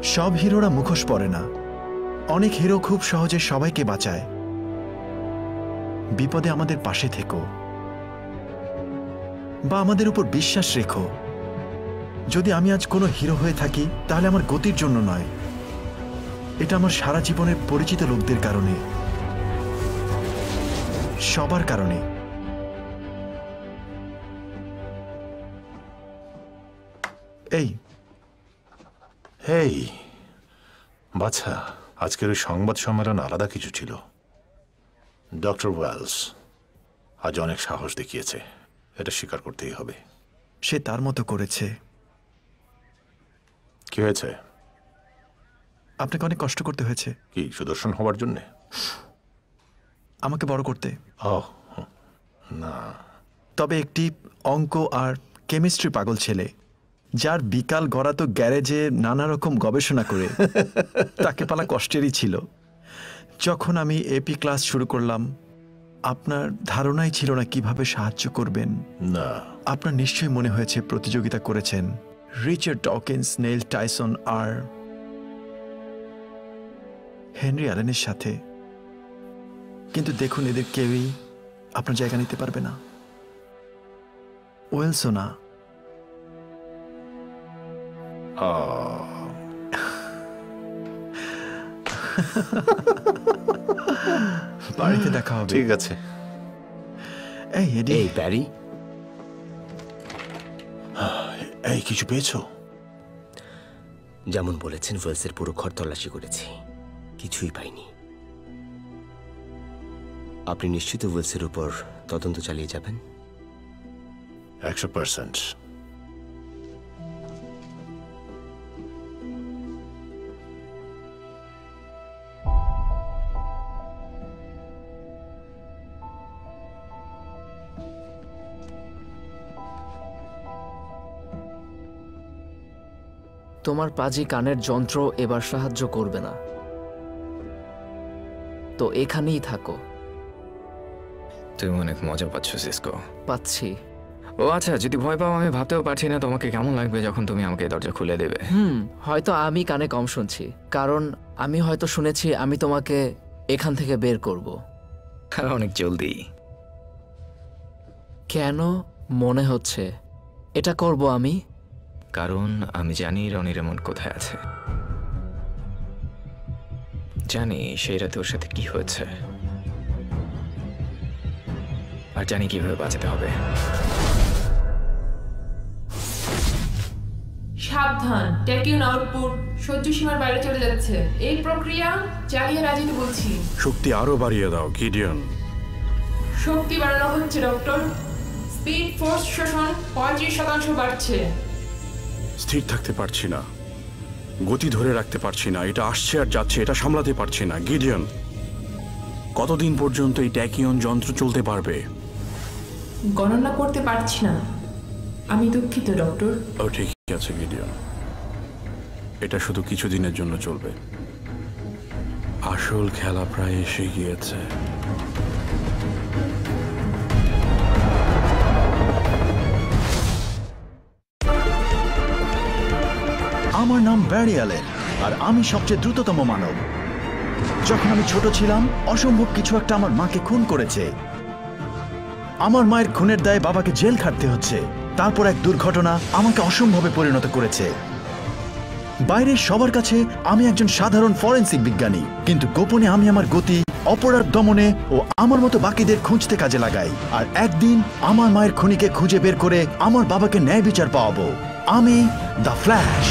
সব হিরোরা মুখোশ পরে না। অনেক হিরো খুব সহজে সবাইকে বাঁচায়। বিপদে আমাদের পাশে থেকো বা আমাদের উপর বিশ্বাস রেখো। যদি আমি আজ কোনো হিরো হয়ে থাকি তাহলে আমার গতির জন্য নয়, এটা আমার সারা জীবনের পরিচিত লোকদের কারণে, সবার কারণে। এই হেই বাছা, আজকের ওই সংবাদ সম্মেলন আলাদা কিছু ছিল। ডক্টর ওয়েলস আজ অনেক সাহস দেখিয়েছে, এটা স্বীকার করতেই হবে। সে তার মতো করেছে। কি হয়েছে? আপনাকে অনেক কষ্ট করতে হয়েছে। কি সুদর্শন হবার জন্যে? আমাকে বড় করতে? না, তবে একটি অঙ্ক আর কেমিস্ট্রি পাগল ছেলে, যার বিকাল গড়াতো গ্যারেজে নানা রকম গবেষণা করে, তাকে পালা কষ্টেরই ছিল। যখন আমি এপি ক্লাস শুরু করলাম, আপনার ধারণাই ছিল না কিভাবে সাহায্য করবেন। না, আপনার নিশ্চয়ই মনে হয়েছে প্রতিযোগিতা করেছেন রিচার্ড ডকিন্স, নেইল টাইসন আর হেনরি অ্যালেনের সাথে, কিন্তু দেখুন এদের কেউই আপনার জায়গা নিতে পারবে না। ওয়েলসও না। বাড়িতে দেখা হবে। ঠিক আছে। এই এডি। এই ব্যারি, এই কিছু পেয়েছো? যেমন বলেছেন ওয়েলসের পুরো ঘর তল্লাশি করেছি, কিছুই পাইনি। আপনি নিশ্চিত ওয়েলসের উপর তদন্ত চালিয়ে যাবেন? 100%। তোমার পাজি কানের যন্ত্র এবার সাহায্য করবে না, তো এখানেই থাকো। তুমি অনেক মজা পাচ্ছ সিসকো। পাচ্ছি। ও আচ্ছা, যদি ভয় পাও আমি ভাবতেও পারছি না তোমাকে কেমন লাগবে যখন তুমি আমাকে দরজা খুলে দেবে। হয়তো আমি কানে কম শুনছি, কারণ আমি হয়তো শুনেছি আমি তোমাকে এখান থেকে বের করব। অনেক জলদি। কেন মনে হচ্ছে এটা করব আমি? কারণ আমি জানি রনি রেমন কোথায় আছে, জানি সেই রাতে ওর সাথে কি হয়েছে, আর জানি কিভাবে বাঁচাতে হবে। সাবধান, টেকিউন আউটপুট সহ্য সীমার বাইরে চলে যাচ্ছে। এই প্রক্রিয়া চালিয়ে রাজিতে বলছি। শক্তি আরো বাড়িয়ে দাও গিডিয়ন। শক্তি বাড়ানো হচ্ছে ডক্টর। স্পিড ফোর্স শোষণ 35% বাড়ছে। স্থির থাকতে পারছি না, গতি ধরে রাখতে পারছি না, এটা আসছে আর যাচ্ছে, এটা সামলাতে পারছি না। গিডিয়ন, কতদিন পর্যন্ত এই ট্যাকিয়ন যন্ত্র চলতে পারবে? গণনা করতে পারছি না, আমি দুঃখিত ডক্টর। ও ঠিক আছে গিডিয়ন, এটা শুধু কিছুদিনের জন্য চলবে। আসল খেলা প্রায় এসে গিয়েছে। আমার নাম ব্যারি অ্যালেন, আর আমি সবচেয়ে দ্রুততম মানব। যখন আমি ছোট ছিলাম, অসম্ভব কিছু একটা আমার মাকে খুন করেছে। আমার মায়ের খুনের দায়ে বাবাকে জেল খাটতে হচ্ছে। তারপর এক দুর্ঘটনা আমাকে অসম্ভবে পরিণত করেছে। বাইরের সবার কাছে আমি একজন সাধারণ ফরেনসিক বিজ্ঞানী, কিন্তু গোপনে আমি আমার গতি, অপরাধ দমনে ও আমার মতো বাকিদের খুঁজতে কাজে লাগাই। আর একদিন আমার মায়ের খুনিকে খুঁজে বের করে আমার বাবাকে ন্যায় বিচার পাওয়াবো। আমি দ্য ফ্ল্যাশ।